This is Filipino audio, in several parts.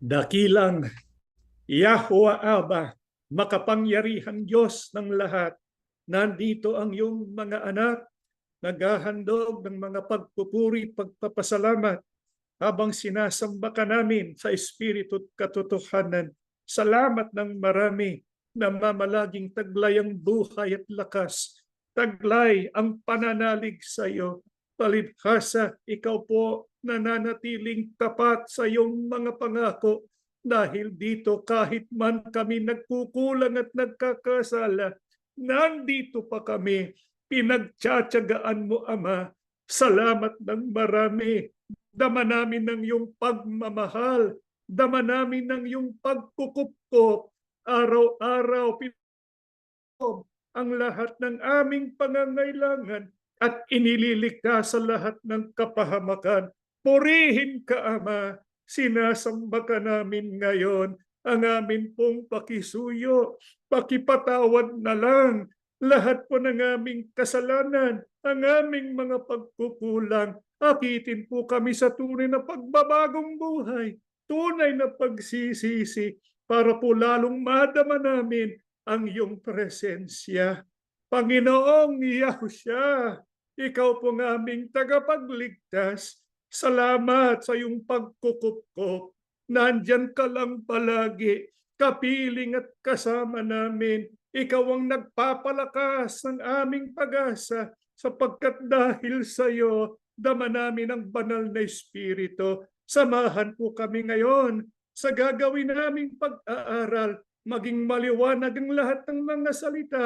Dakilang Yahweh Abba, makapangyarihang Diyos ng lahat, nandito ang iyong mga anak, naghahandog ng mga pagpupuri, pagpapasalamat, habang sinasamba ka namin sa Espiritu at katotohanan. Salamat ng marami na mamalaging taglay ang buhay at lakas, taglay ang pananalig sa iyo. Palibhasa, ikaw po nananatiling tapat sa iyong mga pangako. Dahil dito kahit man kami nagkukulang at nagkakasala, nandito pa kami. Pinagtsatsagaan mo, Ama. Salamat ng marami. Dama namin ng iyong pagmamahal. Dama namin ng iyong pagkukupkop. Araw-araw ang lahat ng aming pangangailangan at inililigtas sa lahat ng kapahamakan. Purihin ka, Ama. Sinasamba ka namin ngayon. Ang amin pong pakisuyo, pakipatawad na lang lahat po ng aming kasalanan, ang aming mga pagkukulang. Akitin po kami sa tunay na pagbabagong buhay, tunay na pagsisisi, para po lalong madama namin ang iyong presensya. Panginoong Yahushua, ikaw po ng aming tagapagligtas. Salamat sa iyong pagkukupkop. Nandyan ka lang palagi, kapiling at kasama namin. Ikaw ang nagpapalakas ng aming pag-asa, sapagkat dahil sa iyo, dama namin ang banal na Espiritu. Samahan po kami ngayon sa gagawin naming pag-aaral, maging maliwanag ang lahat ng mga salita,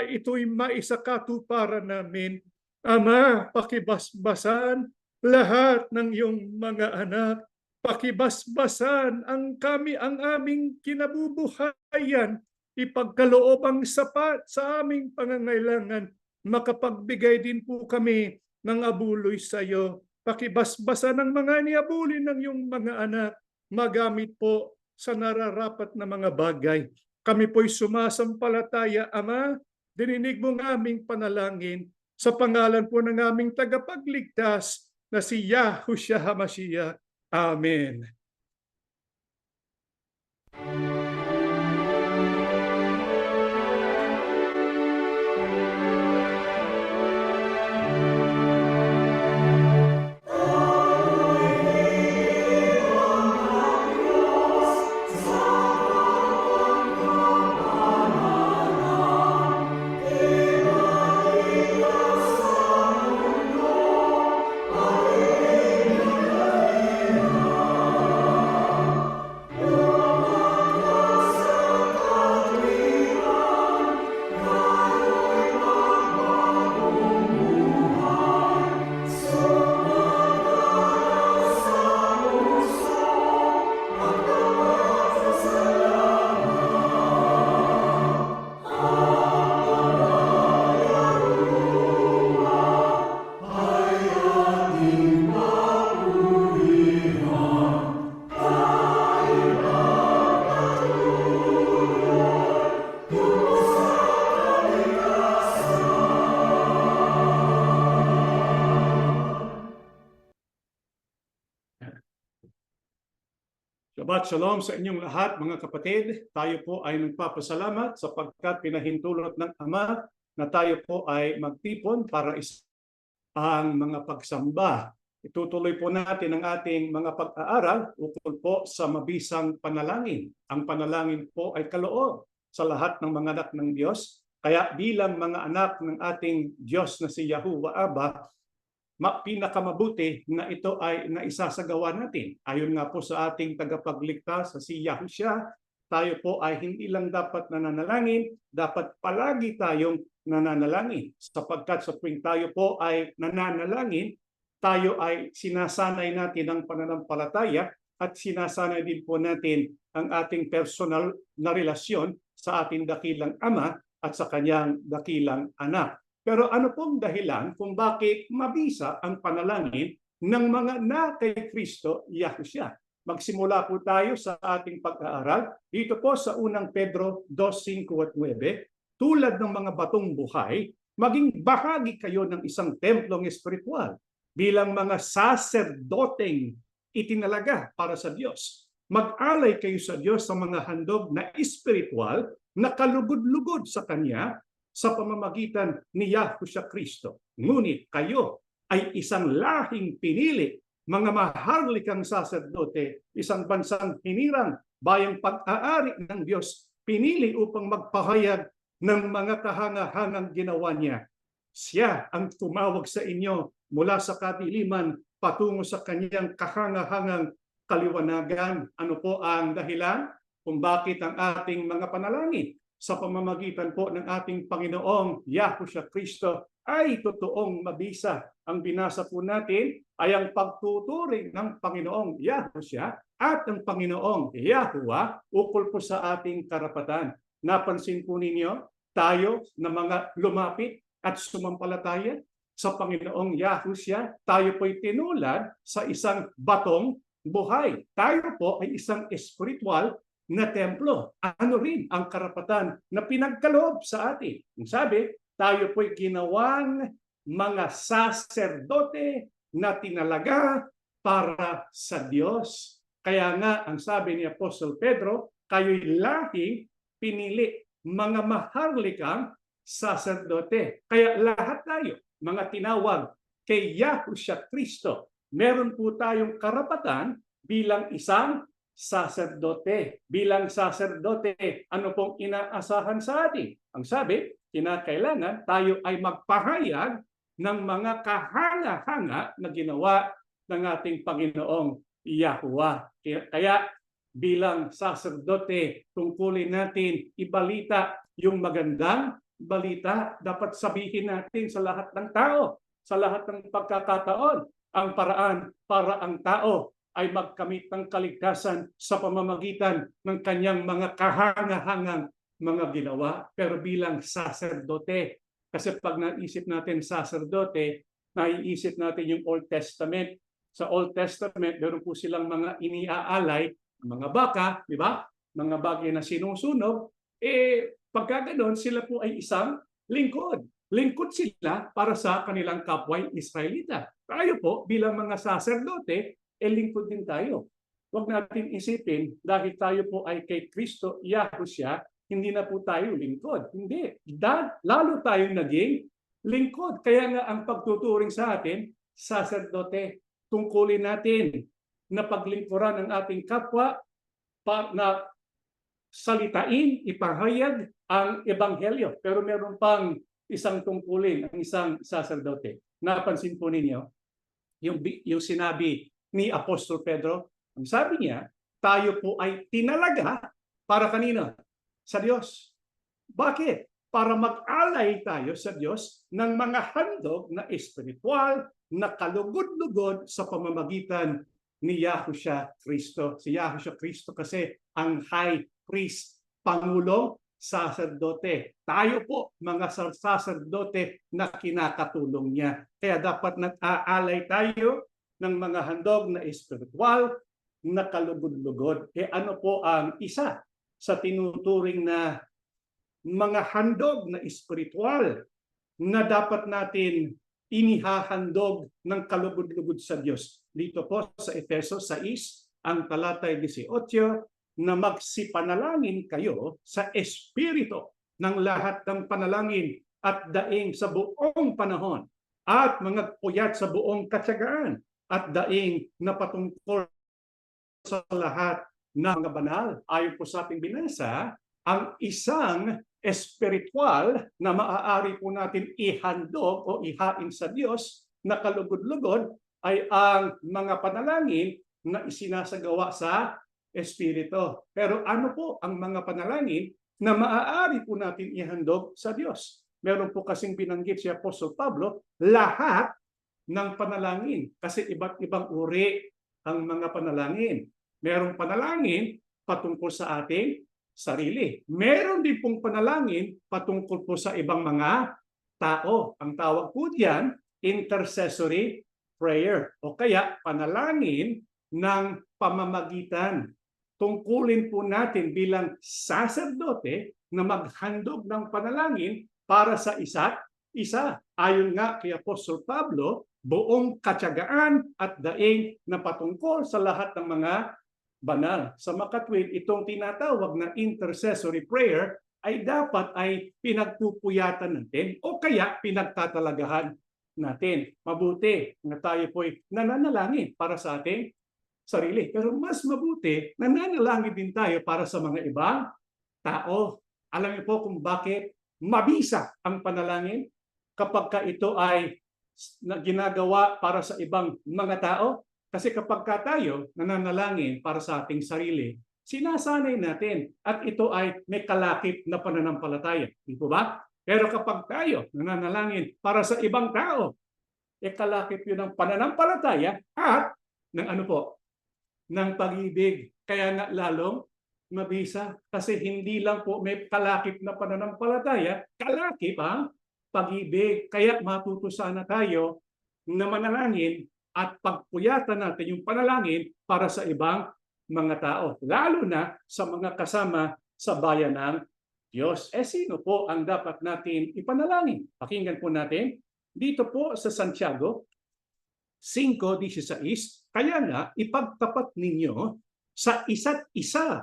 ito'y maisakatuparan namin. Ama, pakibasbasan lahat ng iyong mga anak, pakibasbasan ang aming kinabubuhayan, ipagkaloob ang sapat sa aming pangangailangan, makapagbigay din po kami ng abuloy sa iyo. Pakibasbasan ang mga niabulin ng iyong mga anak, magamit po sa nararapat na mga bagay. Kami po'y sumasampalataya, Ama, dininig mo ng aming panalangin sa pangalan po ng aming tagapagligtas na si Yahushua HaMashiach. Amen. Shabbat Shalom sa inyong lahat mga kapatid. Tayo po ay nagpapasalamat sapagkat pinahintulot ng Ama na tayo po ay magtipon para ang mga pagsamba. Itutuloy po natin ang ating mga pag-aaral ukol po sa mabisang panalangin. Ang panalangin po ay kaloob sa lahat ng mga anak ng Diyos. Kaya bilang mga anak ng ating Diyos na si Yahuwah Abba, pinakamabuti na ito ay naisasagawa natin. Ayon nga po sa ating tagapagligtas sa si Yahushua, tayo po ay hindi lang dapat nananalangin, dapat palagi tayong nananalangin. Sapagkat sa tuwing tayo po ay nananalangin, tayo ay sinasanay natin ang pananampalataya at sinasanay din po natin ang ating personal na relasyon sa ating dakilang Ama at sa kanyang dakilang anak. Pero ano pong dahilan kung bakit mabisa ang panalangin ng mga na kay Kristo Yahushua? Magsimula po tayo sa ating pag-aaral dito po sa unang Pedro 2:5 at 9. Tulad ng mga batong buhay, maging bahagi kayo ng isang templong espiritual bilang mga saserdoteng itinalaga para sa Diyos. Mag-alay kayo sa Diyos sa mga handog na espiritual na kalugod-lugod sa Kanya sa pamamagitan ni Yahushua Kristo. Ngunit kayo ay isang lahing pinili, mga maharlikang saserdote, isang bansang hinirang, bayang pag-aari ng Diyos, pinili upang magpahayag ng mga kahangahangang ginawa niya. Siya ang tumawag sa inyo mula sa kadiliman patungo sa kanyang kahangahangang kaliwanagan. Ano po ang dahilan kung bakit ang ating mga panalangin sa pamamagitan po ng ating Panginoong Yahushua Kristo ay totoong mabisa? Ang binasa po natin ay ang pagtuturing ng Panginoong Yahushua at ng Panginoong Yahuwah ukol po sa ating karapatan. Napansin po ninyo, tayo na mga lumapit at sumampalataya sa Panginoong Yahushua, tayo po'y tinulad sa isang batong buhay. Tayo po ay isang espiritual na templo. Ano rin ang karapatan na pinagkaloob sa atin? Ang sabi, tayo po'y ginawang mga saserdote na tinalaga para sa Diyos. Kaya nga, ang sabi ni Apostol Pedro, kayo'y lahing pinili, mga maharlikang saserdote. Kaya lahat tayo, mga tinawag kay Yahushua Kristo, meron po tayong karapatan bilang isang saserdote. Bilang saserdote, ano pong inaasahan sa atin? Ang sabi, kinakailangan tayo ay magpahayag ng mga kahanga-hanga na ginawa ng ating Panginoong Yahuwah. Kaya bilang saserdote, tungkulin natin ibalita yung magandang balita. Dapat sabihin natin sa lahat ng tao, sa lahat ng pagkakataon, ang paraan para ang tao ay magkamit ng kaligtasan sa pamamagitan ng kanyang mga kahangahangang mga ginawa. Pero bilang saserdote, kasi pag naisip natin saserdote, naiisip natin yung Old Testament. Sa Old Testament, meron po silang mga iniaalay, mga baka, di ba? Mga bagay na sinusunog. Pagka ganoon, sila po ay isang lingkod. Lingkod sila para sa kanilang kapwa Israelita. Tayo po, bilang mga saserdote, lingkod din tayo. Huwag natin isipin, dahil tayo po ay kay Kristo Yahushua, hindi na po tayo lingkod. Hindi. Lalo tayong naging lingkod. Kaya nga ang pagtuturing sa atin, saserdote, tungkulin natin na paglingkuran ng ating kapwa, na salitain, ipahayag ang ebanghelyo. Pero meron pang isang tungkulin, ang isang saserdote. Napansin po ninyo, yung sinabi ni Apostol Pedro, ang sabi niya, tayo po ay tinalaga para kanino? Sa Diyos. Bakit? Para mag-alay tayo sa Diyos ng mga handog na espiritual na kalugod-lugod sa pamamagitan ni Yahushua Kristo. Si Yahushua Kristo kasi ang high priest, pangulong saserdote. Tayo po, mga saserdote na kinakatulong niya. Kaya dapat nag-aalay tayo ng mga handog na espiritual na kalugod-lugod. Ano po ang isa sa tinuturing na mga handog na espiritual na dapat natin inihahandog ng kalugod-lugod sa Diyos? Dito po sa Efeso 6, ang talatay 18 na magsipanalangin kayo sa Espiritu ng lahat ng panalangin at daing sa buong panahon at mga puyat sa buong katsagaan at daing na patungkol sa lahat ng mga banal. Ayon po sa ating binasa, ang isang espiritual na maaari po natin ihandog o ihain sa Diyos na kalugod-lugod ay ang mga panalangin na isinasagawa sa Espiritu. Pero ano po ang mga panalangin na maaari po natin ihandog sa Diyos? Meron po kasing binanggit si Apostol Pablo, lahat ng panalangin. Kasi iba't ibang uri ang mga panalangin. Merong panalangin patungkol sa ating sarili. Meron din pong panalangin patungkol po sa ibang mga tao. Ang tawag po diyan, intercessory prayer o kaya panalangin ng pamamagitan. Tungkulin po natin bilang saserdote na maghandog ng panalangin para sa isa't isa. Ayon nga kay Apostol Pablo, buong katyagaan at daing na patungkol sa lahat ng mga banal. Sa makatwid, itong tinatawag na intercessory prayer ay dapat ay pinagpupuyatan natin o kaya pinagtatalagahan natin. Mabuti na tayo po'y nananalangin para sa ating sarili. Pero mas mabuti, nananalangin din tayo para sa mga ibang tao. Alam niyo po kung bakit mabisa ang panalangin kapag ito ay ginagawa para sa ibang mga tao? Kasi kapag tayo nananalangin para sa ating sarili, sinasanay natin at ito ay may kalakip na pananampalataya. Di po ba? Pero kapag tayo nananalangin para sa ibang tao, kalakip yun ng pananampalataya at ng ano po? Ng pag-ibig. Kaya nga lalong mabisa. Kasi hindi lang po may kalakip na pananampalataya, kalakip ang pag-ibig. Kaya matuto sana tayo na manalangin at pagpuyatan natin yung panalangin para sa ibang mga tao. Lalo na sa mga kasama sa bayan ng Diyos. Sino po ang dapat natin ipanalangin? Pakinggan po natin. Dito po sa Santiago 5:16, kaya nga ipagtapat ninyo sa isa't isa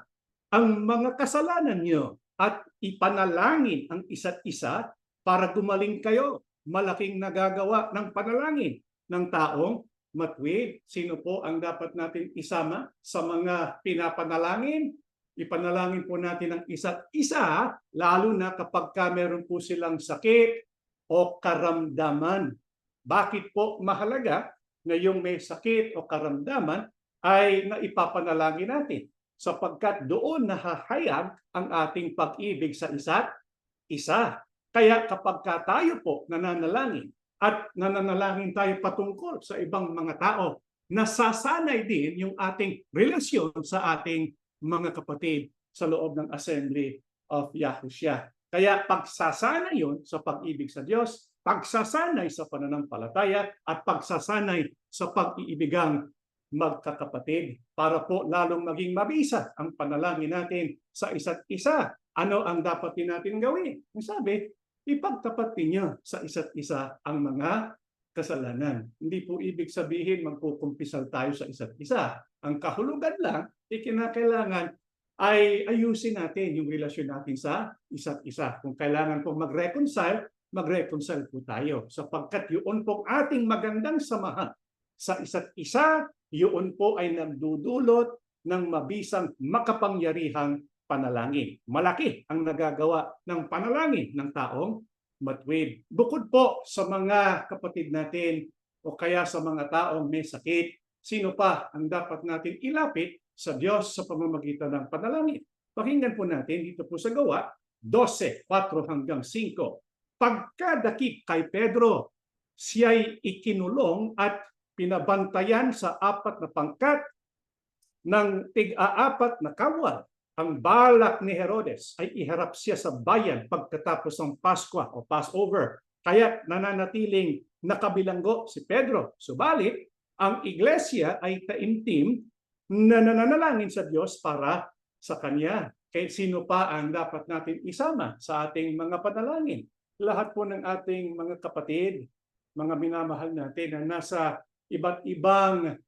ang mga kasalanan nyo at ipanalangin ang isa't isa para gumaling kayo. Malaking nagagawa ng panalangin ng taong matuwid. Sino po ang dapat natin isama sa mga pinapanalangin? Ipanalangin po natin ang isa't isa, lalo na kapag meron po silang sakit o karamdaman. Bakit po mahalaga na yung may sakit o karamdaman ay naipapanalangin natin? Sapagkat doon nahahayag ang ating pag-ibig sa isa't isa. Kaya kapag tayo po nananalangin at nananalangin tayo patungkol sa ibang mga tao, nasasanay din yung ating relasyon sa ating mga kapatid sa loob ng Assembly of Yahushua. Kaya pagsasanay yun sa pag-ibig sa Diyos, pagsasanay sa pananampalataya at pagsasanay sa pag-iibigang magkakapatid para po lalong maging mabisa ang panalangin natin sa isa't isa. Ano ang dapat din natin gawin? Ang sabi, ipagtapat ninyo sa isa't isa ang mga kasalanan. Hindi po ibig sabihin magkukumpisal tayo sa isa't isa. Ang kahulugan lang, kinakailangan ay ayusin natin yung relasyon natin sa isa't isa. Kung kailangan pong mag-reconcile po tayo. Sapagkat yun pong ating magandang samahan sa isa't isa, yun po ay nagdudulot ng mabisang makapangyarihang panalangin. Malaki ang nagagawa ng panalangin ng taong matuwid. Bukod po sa mga kapatid natin o kaya sa mga taong may sakit, sino pa ang dapat natin ilapit sa Diyos sa pamamagitan ng panalangin? Pakinggan po natin dito po sa Gawa 12:4-5. Pagkadakip kay Pedro, siya'y ikinulong at pinabantayan sa 4 na pangkat ng tig-4 na kawal. Ang balak ni Herodes ay iharap siya sa bayan pagkatapos ng Pasko o Passover. Kaya nananatiling nakabilanggo si Pedro. Subalit, ang iglesia ay taimtim na nananalangin sa Diyos para sa Kanya. Kaya sino pa ang dapat natin isama sa ating mga panalangin? Lahat po ng ating mga kapatid, mga minamahal natin na nasa iba't ibang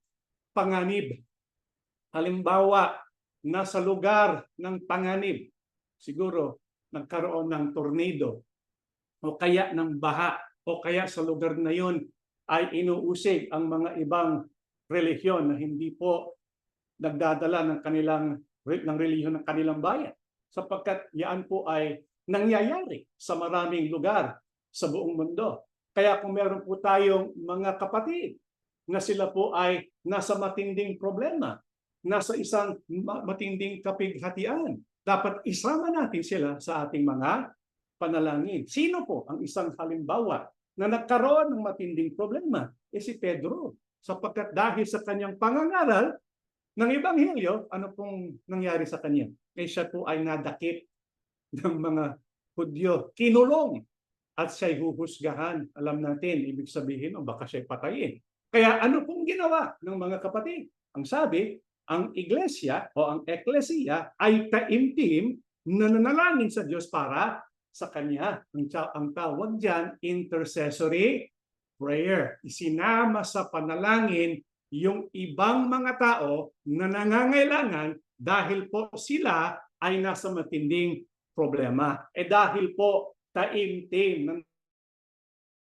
panganib Halimbawa, nasa lugar ng panganib, siguro nagkaroon ng tornado o kaya ng baha o kaya sa lugar na yun ay inuusig ang mga ibang relihiyon na hindi po nagdadala ng relihiyon ng kanilang bayan, sapagkat yan po ay nangyayari sa maraming lugar sa buong mundo. Kaya kung meron po tayong mga kapatid na sila po ay nasa matinding problema, nasa isang matinding kapighatian, dapat isama natin sila sa ating mga panalangin. Sino po ang isang halimbawa na nagkaroon ng matinding problema? Si Pedro. Sapagkat dahil sa kanyang pangangaral ng Ebanghelyo, ano pong nangyari sa kanya? Siya po ay nadakip ng mga Hudyo, kinulong, at siya'y huhusgahan. Alam natin, ibig sabihin, baka siya'y patayin. Kaya ano pong ginawa ng mga kapatid? Ang sabi, ang iglesia o ang eklesiya ay taimtim na nanalangin sa Diyos para sa Kanya. Ang tawag dyan, intercessory prayer. Isinama sa panalangin yung ibang mga tao na nangangailangan dahil po sila ay nasa matinding problema. Dahil po taimtim ng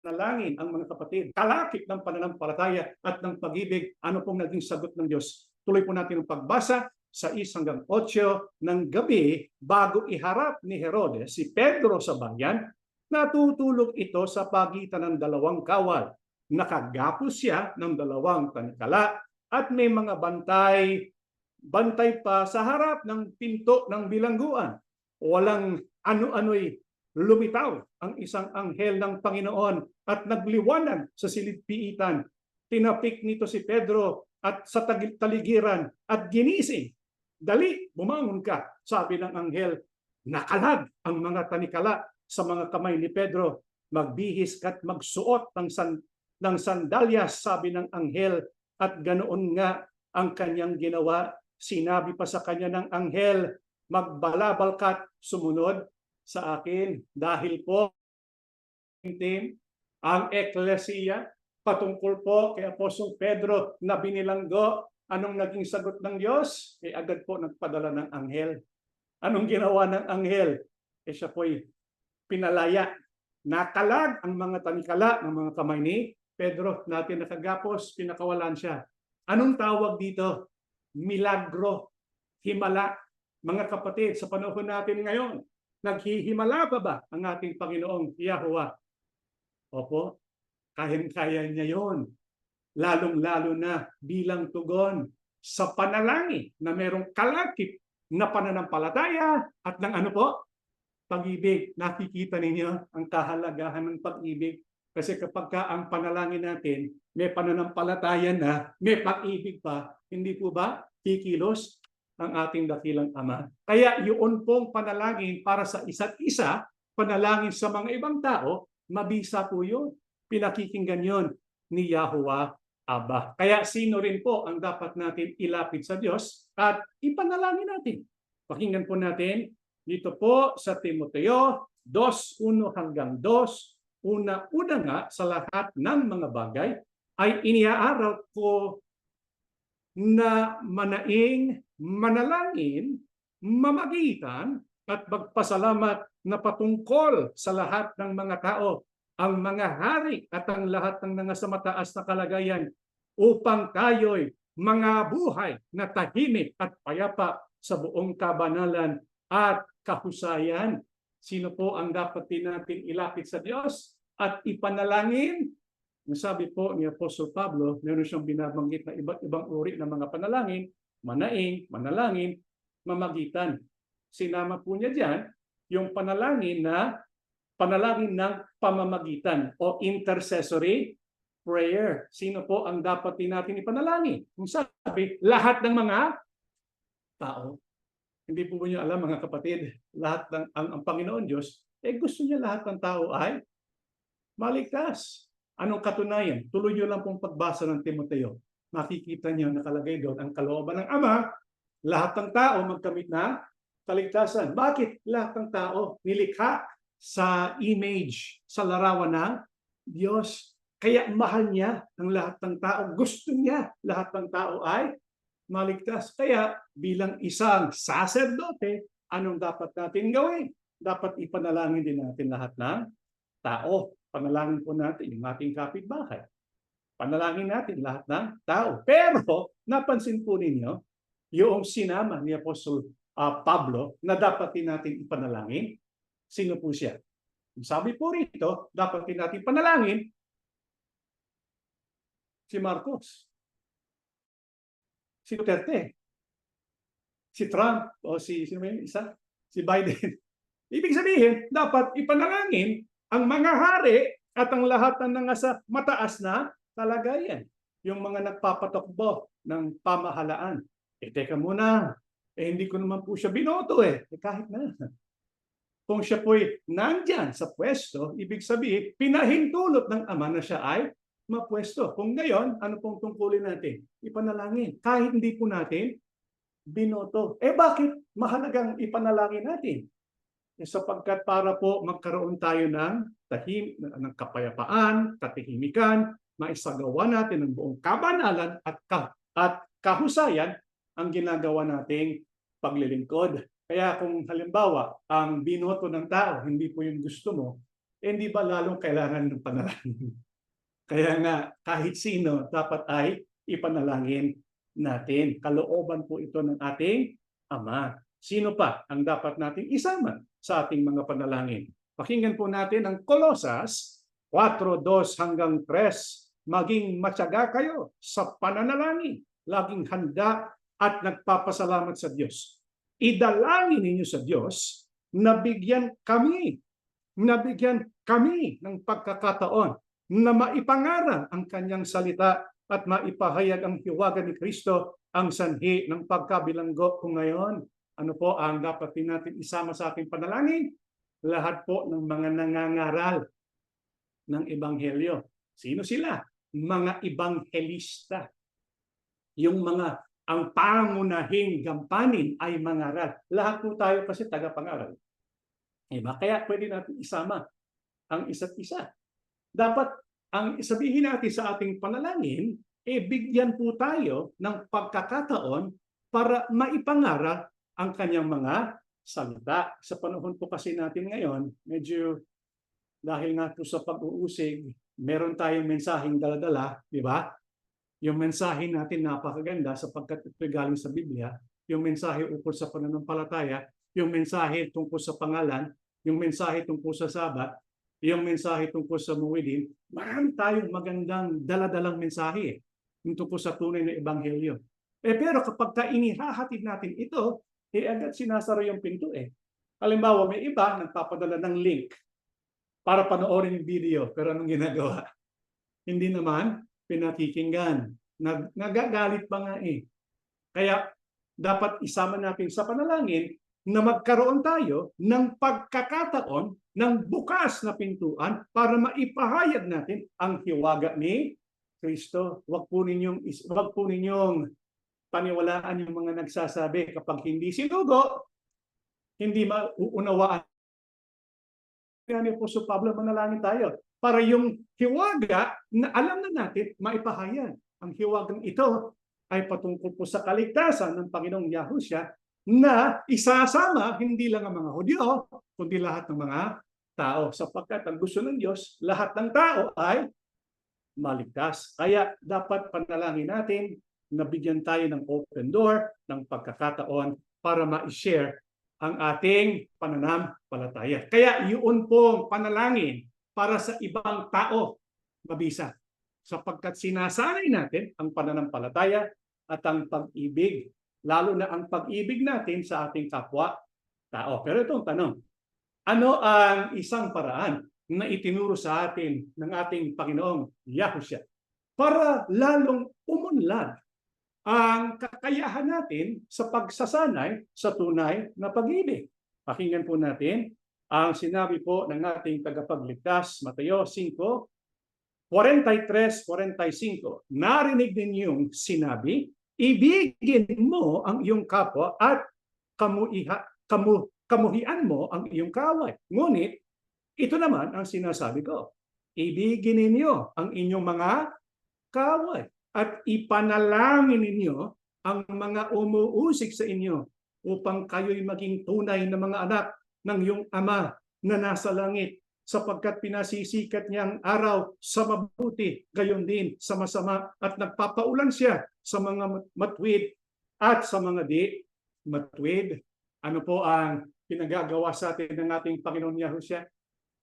nalangin ang mga kapatid, kalakip ng pananampalataya at ng pag-ibig, ano pong naging sagot ng Diyos? Tuloy po natin ang pagbasa sa 1 hanggang 8 ng gabi bago iharap ni Herodes si Pedro sa bayan. Natutulog ito sa pagitan ng dalawang kawal. Nakagapos siya ng dalawang tanikala at may mga bantay pa sa harap ng pinto ng bilangguan. Walang ano-ano'y lumitaw ang isang anghel ng Panginoon at nagliwanag sa silid-piitan. Tinapik nito si Pedro at sa taligiran at ginising. Dali, bumangon ka, sabi ng anghel. Nakalag ang mga tanikala sa mga kamay ni Pedro. Magbihis ka't magsuot ng sandalyas, sabi ng anghel, at ganoon nga ang kanyang ginawa. Sinabi pa sa kanya ng anghel, magbalabal ka't sumunod sa akin, dahil po ang eklesiya patungkol po kay Apostol Pedro na binilanggo. Anong naging sagot ng Diyos? Agad po nagpadala ng anghel. Anong ginawa ng anghel? Siya po'y pinalaya. Nakalag ang mga tanikala ng mga kamay ni Pedro. Natin nakagapos, pinakawalan siya. Anong tawag dito? Milagro. Himala. Mga kapatid, sa panahon natin ngayon, naghihimala pa ba ang ating Panginoong Yahweh? Opo, kaya niya yon. Lalong-lalo na bilang tugon sa panalangin na merong kalakip na pananampalataya at ng ano po? Pag-ibig. Nakikita ninyo ang kahalagahan ng pag-ibig. Kasi kapag ang panalangin natin, may pananampalataya na, may pag-ibig pa, hindi po ba kikilos ang ating dakilang Ama? Kaya yun pong panalangin para sa isa't isa, panalangin sa mga ibang tao, mabisa po yun. Pinakikinggan yun ni Yahuwah Aba. Kaya sino rin po ang dapat natin ilapit sa Diyos at ipanalangin natin? Pakinggan po natin dito po sa Timoteo 2:1 hanggang 2. Una nga sa lahat ng mga bagay ay iniaaral ko na manaing, manalangin, mamagitan at magpasalamat na patungkol sa lahat ng mga tao, ang mga hari at ang lahat ng mga sa mataas na kalagayan, upang tayo'y mga buhay na tahimik at payapa sa buong kabanalan at kahusayan. Sino po ang dapat din natin ilapit sa Diyos at ipanalangin? Sabi po ni Apostol Pablo, meron siyang binabanggit na iba't ibang uri ng mga panalangin, manaing, manalangin, mamagitan. Sinama po niya diyan yung panalangin ng pamamagitan o intercessory prayer. Sino po ang dapat din natin ipanalangin? Kung sabi, lahat ng mga tao. Hindi po niyo alam mga kapatid, lahat ng ang Panginoon Diyos, gusto niya lahat ng tao ay maligtas. Anong katunayan? Tuloy niyo lang pong pagbasa ng Timoteo. Makikita niyo nakalagay doon ang kalooban ng Ama, lahat ng tao magkamit ng kaligtasan. Bakit? Lahat ng tao nilikha sa image, sa larawan ng Diyos. Kaya mahal niya ang lahat ng tao. Gusto niya lahat ng tao ay maligtas. Kaya bilang isang saserdote, anong dapat natin gawin? Dapat ipanalangin din natin lahat ng tao. Panalangin po natin yung ating kapitbahay. Panalangin natin lahat ng tao. Pero napansin po ninyo, yung sinama ni Apostol Pablo na dapat din natin ipanalangin, sino po siya? Sabi po rito, dapat din natin panalangin si Marcos, si Duterte, si Trump, o sino ba yun, isa? Si Biden. Ibig sabihin, dapat ipanalangin ang mga hari at ang lahat ng nasa mataas na kalagayan. Yung mga nagpapatakbo ng pamahalaan. Teka muna, hindi ko naman po siya binoto kahit na. Kung siya po'y nandyan sa pwesto, ibig sabihin, pinahintulot ng Ama na siya ay mapwesto. Kung ngayon, ano pong tungkulin natin? Ipanalangin. Kahit hindi po natin binoto. Bakit mahalagang ipanalangin natin? Sapagkat para po magkaroon tayo ng kapayapaan, katahimikan, maisagawa natin ang buong kabanalan at kahusayan ang ginagawa nating paglilingkod. Kaya kung halimbawa, ang binoto ng tao, hindi po yung gusto mo, hindi ba lalong kailangan ng panalangin? Kaya nga, kahit sino, dapat ay ipanalangin natin. Kalooban po ito ng ating Ama. Sino pa ang dapat nating isama sa ating mga panalangin? Pakinggan po natin ang Kolosas 4:2 hanggang 3. Maging matyaga kayo sa pananalangin, laging handa at nagpapasalamat sa Diyos. Idalangin ninyo sa Diyos na bigyan kami ng pagkakataon na maipangaral ang kanyang salita at maipahayag ang hiwaga ni Kristo, ang sanhi ng pagkabilanggo. Kung ngayon, ano po ang dapat din natin isama sa ating panalangin? Lahat po ng mga nangangaral ng Ebanghelyo. Sino sila? Mga Ebanghelista. Yung mga ang pangunahing gampanin ay mangaral. Lahat po tayo kasi tagapangaral. Kaya pwede natin isama ang isa't isa. Dapat ang sabihin natin sa ating panalangin, bigyan po tayo ng pagkakataon para maipangaral ang kanyang mga salita. Sa panahon po kasi natin ngayon, medyo dahil nga po sa pag-uusig, meron tayong mensaheng dala-dala, di ba? Yung mensahe natin napakaganda sapagkat ito galing sa Biblia, yung mensahe ukol sa pananampalataya, yung mensahe tungkol sa pangalan, yung mensahe tungkol sa Sabat, yung mensahe tungkol sa muwidin. Marami tayong magandang dala-dalang mensahe tungkol sa tunay na Ebanghelyo. Pero kapag inihahatid natin ito, agad sinasara yung pinto Halimbawa, may iba nagpapadala ng link para panoorin yung video. Pero anong ginagawa? Hindi naman pinakikinggan. Nagagalit pa nga Kaya dapat isama natin sa panalangin na magkaroon tayo ng pagkakataon ng bukas na pintuan para maipahayag natin ang hiwaga ni Kristo. Huwag po ninyong paniwalaan yung mga nagsasabi kapag hindi sinugo, hindi mauunawaan. Kaya ni Apostol Pablo, manalangin tayo para yung hiwaga na alam na natin maipahayag. Ang hiwagang ito ay patungkol po sa kaligtasan ng Panginoong Yahushua na isasama hindi lang ang mga Hudyo, kundi lahat ng mga tao. Sapagkat ang gusto ng Diyos, lahat ng tao ay maligtas. Kaya dapat panalangin natin na bigyan tayo ng open door, ng pagkakataon para ma-share ang ating pananampalataya. Kaya yun pong panalangin para sa ibang tao mabisa. Sapagkat sinasanay natin ang pananampalataya at ang pag-ibig, lalo na ang pag-ibig natin sa ating kapwa-tao. Pero itong tanong, ano ang isang paraan na itinuro sa atin ng ating Panginoong Yahushua para lalong umunlad ang kakayahan natin sa pagsasanay sa tunay na pag-ibig? Pakinggan po natin ang sinabi po ng ating tagapagligtas, Mateo 5:43-45. Narinig ninyong sinabi, ibigin mo ang iyong kapwa at kamuhian mo ang iyong kaway. Ngunit, ito naman ang sinasabi ko, ibigin ninyo ang inyong mga kaway at ipanalangin ninyo ang mga umuusig sa inyo upang kayo'y maging tunay na mga anak ng iyong Ama na nasa langit, sapagkat pinasisikat niya ang araw sa mabuti, gayon din sa masama, at nagpapaulan siya sa mga matuwid at sa mga di matuwid. Ano po ang pinagagawa sa atin ng ating Panginoon Yahushua?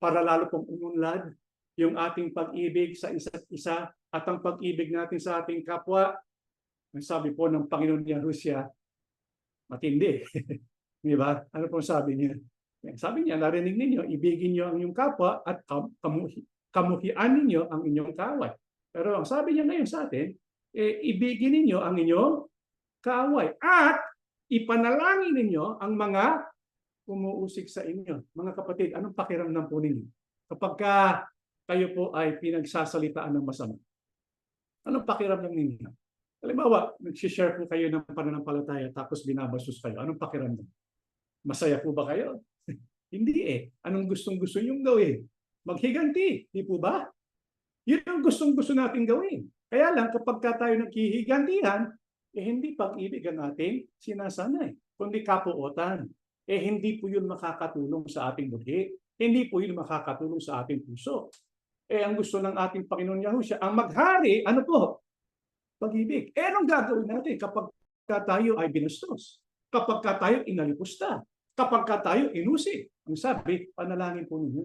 Para lalo pong umunlad yung ating pag-ibig sa isa't isa at ang pag-ibig natin sa ating kapwa. Ang sabi po ng Panginoon Yahushua, matindi. Di ba? Ano po sabi niya? Sabi niya, narinig ninyo, ibigin niyo ang inyong kapwa at kamuhian ninyo ang inyong kaaway. Pero ang sabi niya ngayon sa atin, ibigin ninyo ang inyong kaaway at ipanalangin ninyo ang mga umuusig sa inyo. Mga kapatid, anong pakiramdam po ninyo kapag kayo po ay pinagsasalitaan ng masama? Anong pakiramdam ninyo? Halimbawa, nag-share po kayo ng pananampalataya tapos binabastos kayo. Anong pakiramdam? Masaya po ba kayo? Hindi eh. Anong gustong-gusto niyong gawin? Maghiganti, di po ba? Yun ang gustong-gusto natin gawin. Kaya lang kapag tayo naghihigantihan, hindi pag-ibig ang ating sinasanay, kundi kapuotan. Hindi po yun makakatulong sa ating buhi. Hindi po yun makakatulong sa ating puso. Ang gusto ng ating Panginoon Yahushua, ang maghari, ano po? Pag-ibig. Anong gagawin natin kapag tayo ay binastos? Kapag tayo inalipusta? Kapag tayo inusig? Ang sabi, panalangin po ninyo.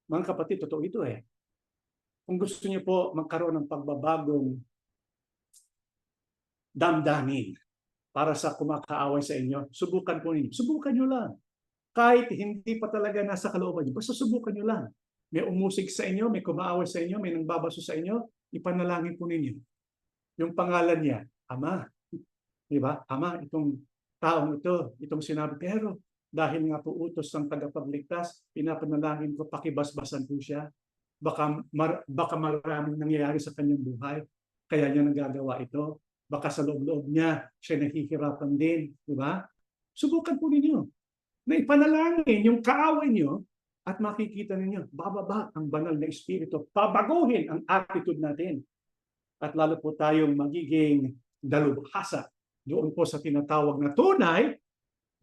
Mga kapatid, totoo ito eh. Kung gusto niyo po magkaroon ng pagbabagong damdamin para sa kumakaaway sa inyo, subukan po ninyo. Subukan nyo lang. Kahit hindi pa talaga nasa kalooban nyo, basta subukan nyo lang. May umusig sa inyo, may kumaaway sa inyo, may nangbabaso sa inyo, ipanalangin po ninyo. Yung pangalan niya, Ama. Di ba? Ama, itong taong ito, itong sinabi. Pero dahil nga po utos ng tagapagligtas, pinapanalangin ko, pakibasbasan po siya. Baka maraming nangyayari sa kanyang buhay. Kaya niya nagagawa ito. Baka sa loob-loob niya, siya nahihirapan din. Di ba? Subukan po ninyo. Na ipanalangin yung kaaway niyo at makikita ninyo, bababa ang banal na espiritu. Pabaguhin ang attitude natin. At lalo po tayong magiging dalubhasa doon po sa tinatawag na tunay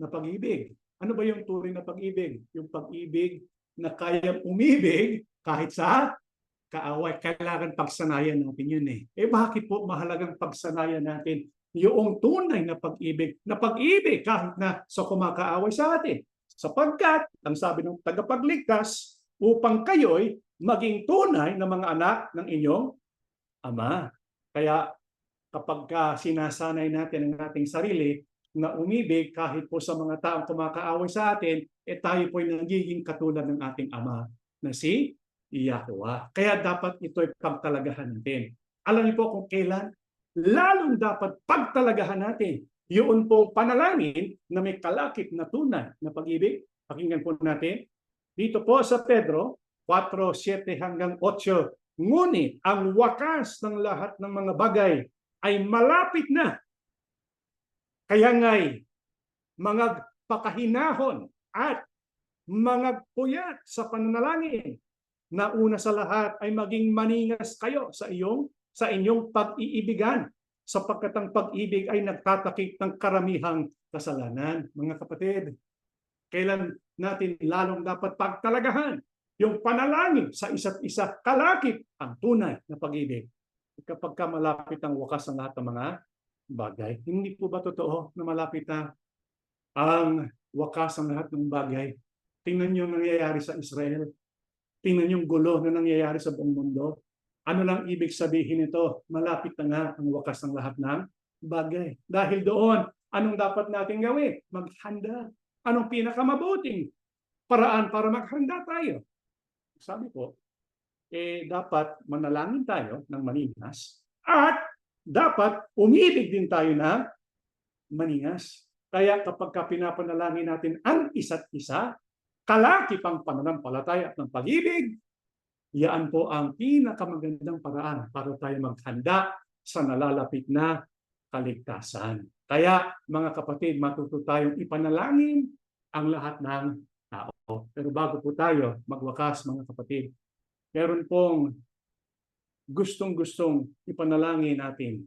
na pag-ibig. Ano ba yung tunay na pag-ibig? Yung pag-ibig na kayang umibig kahit sa kaaway. Kailangan pagsanayan natin yun eh. Bakit po mahalagang pagsanayan natin yung tunay na pag-ibig kahit na sa kumakaaway sa atin? Sapagkat, ang sabi ng tagapagligtas, upang kayo'y maging tunay na mga anak ng inyong Ama. Kaya kapag sinasanay natin ang ating sarili na umibig kahit po sa mga taong kumakaaway sa atin, tayo po ay nagiging katulad ng ating Ama na si Yahuwah. Kaya dapat ito'y pagtalagahan natin. Alam niyo po kung kailan? Lalong dapat pagtalagahan natin yun pong panalangin na may kalakip na tunay na pag-ibig. Pakinggan po natin. Dito po sa Pedro 4:7 hanggang 8. Ngunit ang wakas ng lahat ng mga bagay ay malapit na. Kaya nga'y mga pakahinahon at mga puyat sa pananalangin na una sa lahat ay maging maningas kayo sa inyong pag-iibigan, sapagkat ang pag-ibig ay nagtatakip ng karamihang kasalanan. Mga kapatid, kailan natin lalong dapat pagtalagahan yung panalangin sa isa't isa, kalakip ang tunay na pag-ibig. Kapag malapit ang wakas ng lahat ng mga bagay, hindi po ba totoo na malapit na ang wakas ng lahat ng bagay? Tingnan niyo ang nangyayari sa Israel. Tingnan niyo yung gulo na nangyayari sa buong mundo. Ano lang ibig sabihin nito? Malapit na nga ang wakas ng lahat ng bagay. Dahil doon, anong dapat natin gawin? Maghanda. Anong pinakamabuting paraan para maghanda tayo? Sabi ko, dapat manalangin tayo ng maningas at dapat umibig din tayo ng maningas. Kaya kapag pinapanalangin natin ang isa't isa, kalakip ang pananampalataya at ng pag-ibig, yan po ang pinakamagandang paraan para tayo maghanda sa nalalapit na kaligtasan. Kaya mga kapatid, matuto tayong ipanalangin ang lahat ng tao. Pero bago po tayo magwakas mga kapatid, meron pong gustong-gustong ipanalangin natin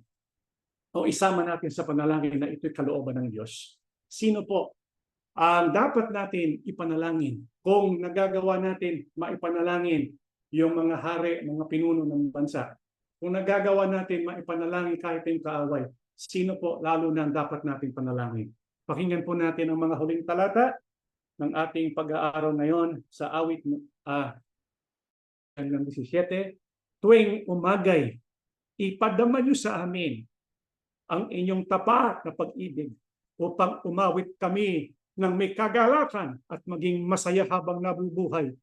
o isama natin sa panalangin na ito'y kalooban ng Diyos. Sino po ang dapat natin ipanalangin? Kung nagagawa natin maipanalangin yung mga hari, mga pinuno ng bansa, kung nagagawa natin maipanalangin kahit yung kaaway, sino po lalo na dapat natin panalangin? Pakinggan po natin ang mga huling talata ng ating pag-aaral ngayon sa awit hanggang 17. Tuwing umagay, ipadama niyo sa amin ang inyong tapat na pag-ibig upang umawit kami ng may kagalakan at maging masaya habang nabubuhay.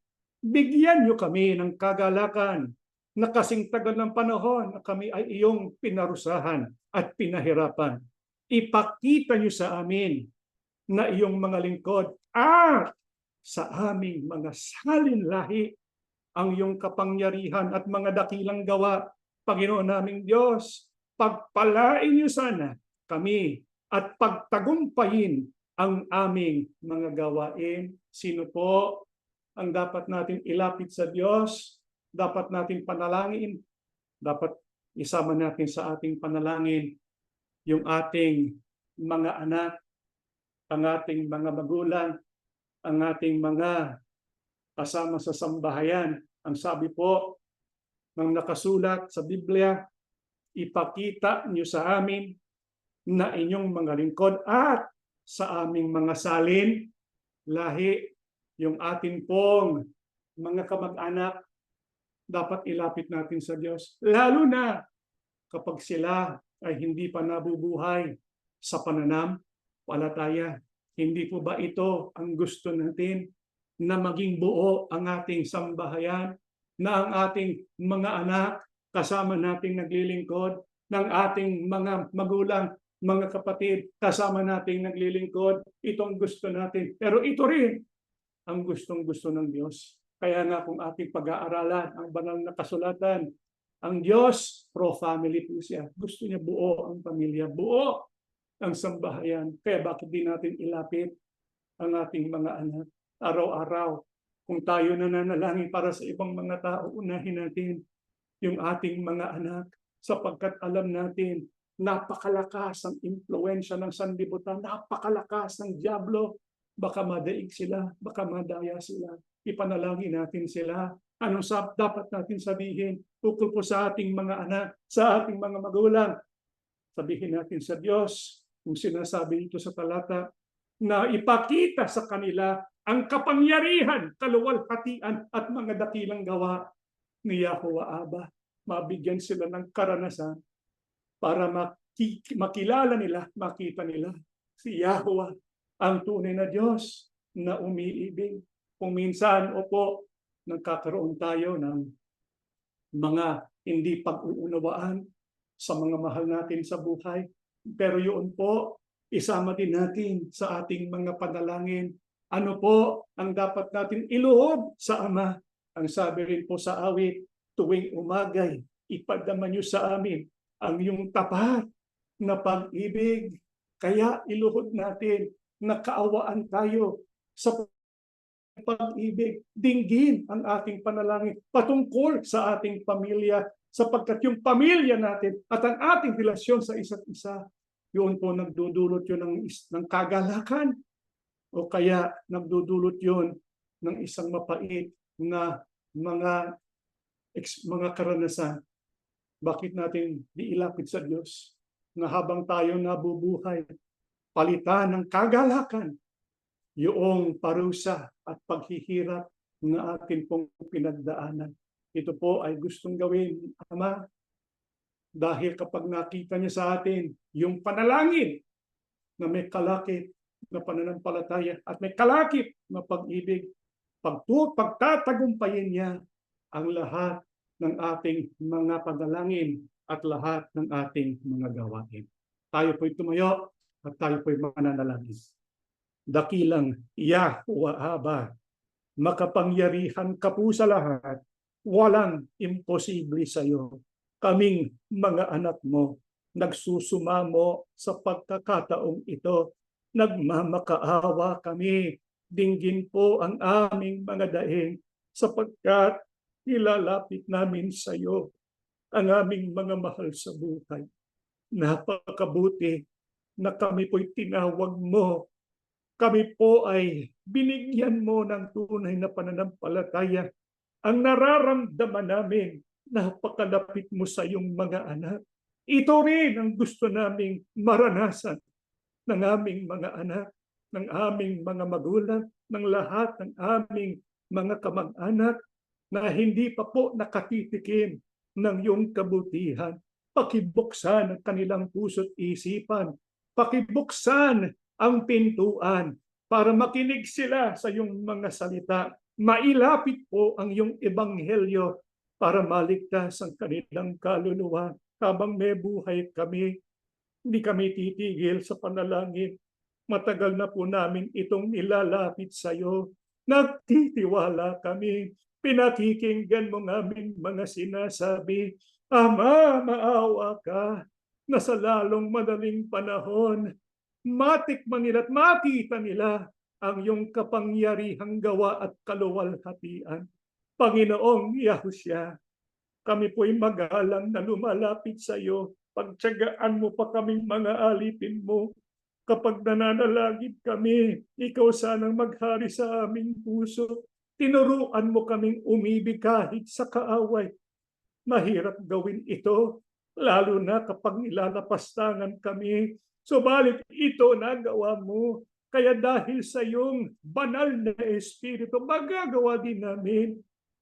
Bigyan niyo kami ng kagalakan na kasing tagal ng panahon na kami ay iyong pinarusahan at pinahirapan. Ipakita niyo sa amin na iyong mga lingkod at sa aming mga salinlahi ang iyong kapangyarihan at mga dakilang gawa. Panginoon naming Diyos, pagpalain niyo sana kami at pagtagumpayin ang aming mga gawain. Sino po ang dapat natin ilapit sa Diyos? Dapat natin panalangin. Dapat isama natin sa ating panalangin yung ating mga anak, ang ating mga magulang, ang ating mga kasama sa sambahayan. Ang sabi po ng nakasulat sa Biblia, ipakita niyo sa amin na inyong mga lingkod at sa aming mga salin, lahi, yung atin pong mga kamag-anak, dapat ilapit natin sa Diyos. Lalo na kapag sila ay hindi pa nabubuhay sa pananampalataya. Hindi po ba ito ang gusto natin? Na maging buo ang ating sambahayan, na ang ating mga anak kasama nating naglilingkod, ng ating mga magulang, mga kapatid kasama nating naglilingkod. Itong gusto natin. Pero ito rin ang gustong-gusto ng Diyos. Kaya nga kung ating pag-aaralan ang banal na kasulatan, ang Diyos pro-family po siya. Gusto niya buo ang pamilya, buo ang sambahayan. Kaya bakit di natin ilapit ang ating mga anak araw-araw? Kung tayo nananalangin para sa ibang mga tao, unahin natin yung ating mga anak, sapagkat alam natin napakalakas ang impluensya ng sanlibutan, napakalakas ng diablo. Baka madaig sila, baka madaya sila. Ipanalangin natin sila. Anong dapat natin sabihin ukol po sa ating mga anak, sa ating mga magulang? Sabihin natin sa Diyos, kung sinasabi ito sa talata, na ipakita sa kanila ang kapangyarihan, kaluwalhatian at mga dakilang gawa ni Yahuwah Abba. Mabigyan sila ng karanasan para makilala nila, makita nila si Yahuwah, ang tunay na Diyos na umiibig. Kung minsan, opo, nagkakaroon tayo ng mga hindi pag-uunawaan sa mga mahal natin sa buhay. Pero yun po, isama din natin sa ating mga panalangin. Ano po ang dapat natin iluhod sa Ama? Ang sabi rin po sa awit, tuwing umagay, ipadama niyo sa amin ang iyong tapat na pag-ibig. Kaya iluhod natin na kaawaan tayo sa pag-ibig. Dinggin ang ating panalangin patungkol sa ating pamilya, sapagkat yung pamilya natin at ang ating relasyon sa isa't isa, yun po nagdudulot yun ng kagalakan, o kaya nagdudulot yun ng isang mapait na mga karanasan. Bakit natin diilapit sa Diyos na habang tayo nabubuhay, palitan ng kagalakan yung parusa at paghihirap na atin pong pinagdaanan. Ito po ay gustong gawin, Ama, dahil kapag nakita niya sa atin yung panalangin na may kalakip na pananampalataya at may kalakip na pag-ibig, pagtatagumpayin niya ang lahat ng ating mga panalangin at lahat ng ating mga gawain. Tayo po'y tumayo at tayo po'y mananalangin. Dakilang Yahuwah Abba, makapangyarihan ka po sa lahat, walang imposible sa iyo. Kaming mga anak mo, nagsusumamo sa pagkakataong ito, nagmamakaawa kami, dinggin po ang aming mga daing, sapagkat ilalapit namin sa iyo ang aming mga mahal sa buhay. napakabuti na kami po'y tinawag mo. Kami po ay binigyan mo ng tunay na pananampalataya. Ang nararamdaman namin, napakalapit mo sa iyong mga anak. Ito rin ang gusto naming maranasan ng aming mga anak, ng aming mga magulang, ng lahat ng aming mga kamag-anak na hindi pa po nakatitikim ng iyong kabutihan. Pakibuksan ang kanilang puso't isipan. Pakibuksan ang pintuan para makinig sila sa iyong mga salita. Mailapit po ang iyong ebanghelyo para maligtas ang kanilang kaluluwa. Habang may buhay kami, hindi kami titigil sa panalangin. Matagal na po namin itong nilalapit sa iyo. Nagtitiwala kami. Pinakikinggan mo ng aming mga sinasabi. Ama, maawa ka na sa lalong madaling panahon, matikman nila at makita nila ang iyong kapangyarihang gawa at kaluwalhatian. Panginoong Yahushua, kami po'y magalang na lumalapit sa iyo. Pagtiyagaan mo pa kaming mga alipin mo. Kapag nananalangin kami, ikaw sanang maghari sa aming puso. Tinuruan mo kaming umibig kahit sa kaaway. Mahirap gawin ito, lalo na kapag nilalapastangan kami. Subalit ito nagawa mo. Kaya dahil sa iyong banal na Espiritu, magagawa din namin.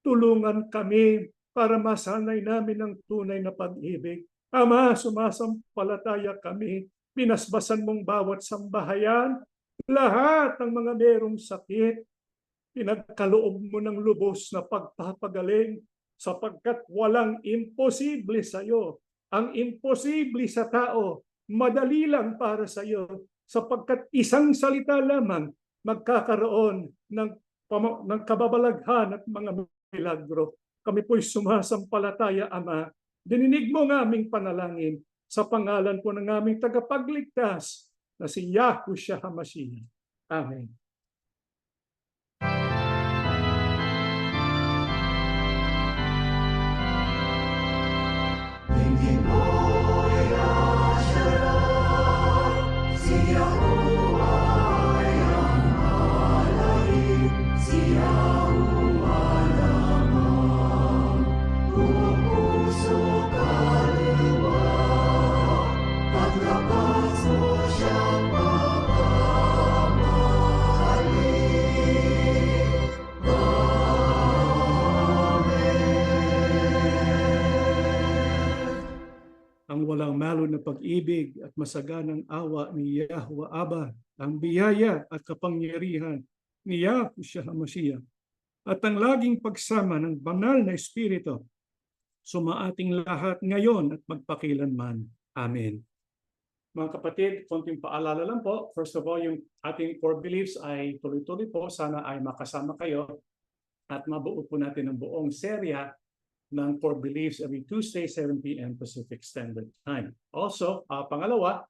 Tulungan kami para masanay namin ang tunay na pag-ibig. Ama, sumasampalataya kami. Pinasbasan mong bawat sambahayan, lahat ng mga merong sakit. Pinagkaloob mo ng lubos na pagpapagaling sapagkat walang imposible sa iyo. Ang imposible sa tao, madali lang para sa iyo sapagkat isang salita lamang magkakaroon ng kababalaghan at mga milagro. Kami po'y sumasampalataya, Ama. Dininig mo ng aming panalangin sa pangalan po ng aming tagapagligtas na si Yahushua HaMashiach. Amen. Ang walang malo na pag-ibig at masaganang awa ni Yahweh Abba, ang biyaya at kapangyarihan ni Yahushua HaMashiach, at ang laging pagsama ng banal na Espiritu sumaating lahat ngayon at magpakilanman. Amen. Mga kapatid, konting paalala lang po. First of all, yung ating core beliefs ay tuloy-tuloy po. Sana ay makasama kayo at mabuo po natin ang buong serya ng core beliefs every Tuesday, 7 p.m. Pacific Standard Time. Also, pangalawa,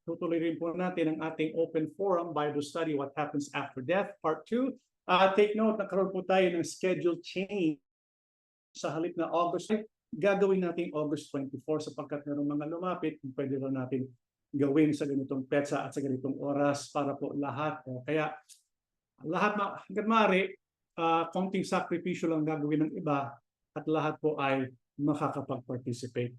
tutuloy rin po natin ang ating open forum Bible study, What Happens After Death, Part 2. Take note, nagkaroon po tayo ng schedule change sa halip na August. Gagawin natin August 24 sapagkat mayroong mga lumapit, pwede rin natin gawin sa ganitong petsa at sa ganitong oras para po lahat. Kaya lahat, hanggang maaari, konting sakripisyo lang gagawin ng iba at lahat po ay makakapag-participate.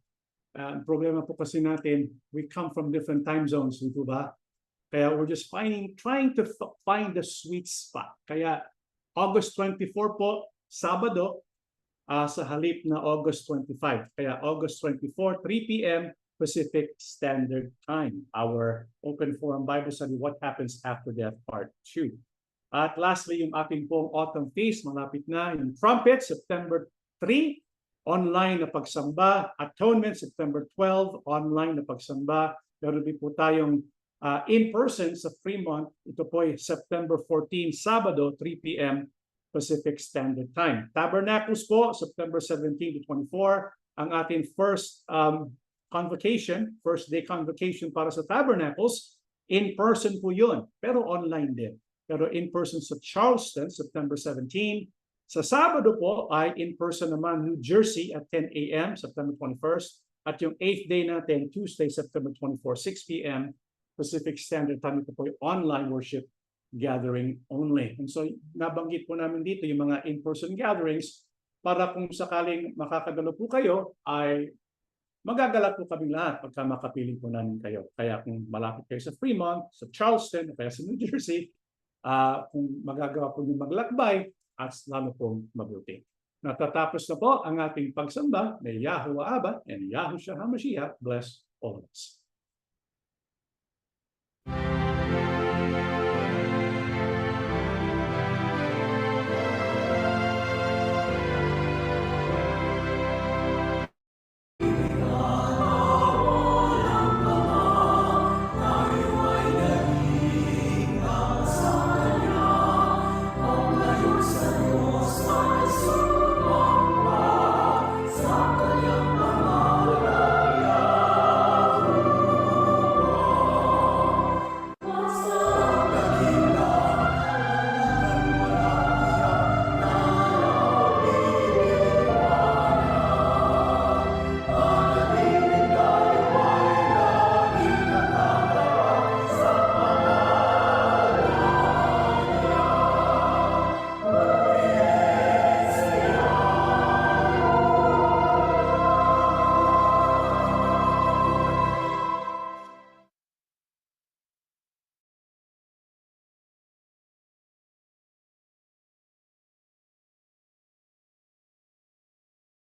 Ang problema po kasi natin, we come from different time zones, di ba? Kaya we're just trying to find the sweet spot. Kaya August 24 po, Sabado, sa halip na August 25. Kaya August 24, 3 p.m. Pacific Standard Time. Our open forum Bible study, What Happens After Death, Part 2. At lastly, yung ating pong autumn feast, malapit na, yung trumpet, September 3, online na pagsamba. Atonement, September 12, online na pagsamba. Meron din po tayong in-person sa Fremont. Ito po ay September 14, Sabado, 3 p.m. Pacific Standard Time. Tabernacles po, September 17 to 24. Ang ating first convocation, first day convocation para sa Tabernacles. In-person po yun, pero online din. Pero in-person sa Charleston, September 17. Sa Sabado po ay in-person naman New Jersey at 10 a.m. September 21st. At yung 8th day natin, Tuesday, September 24, 6 p.m. Pacific Standard Time, ito po yung online worship gathering only. And so nabanggit po namin dito yung mga in-person gatherings para kung sakaling makakagalo po kayo ay magagalat po kami lahat pagka makapiling po namin kayo. Kaya kung malapit kayo sa Fremont, sa Charleston, o kaya sa New Jersey, kung magagawa po yung maglakbay, at lalo pong mabuti. Natatapos na po ang ating pagsamba ni Yahuwah Abba and Yahushua HaMashiach. Bless all of us.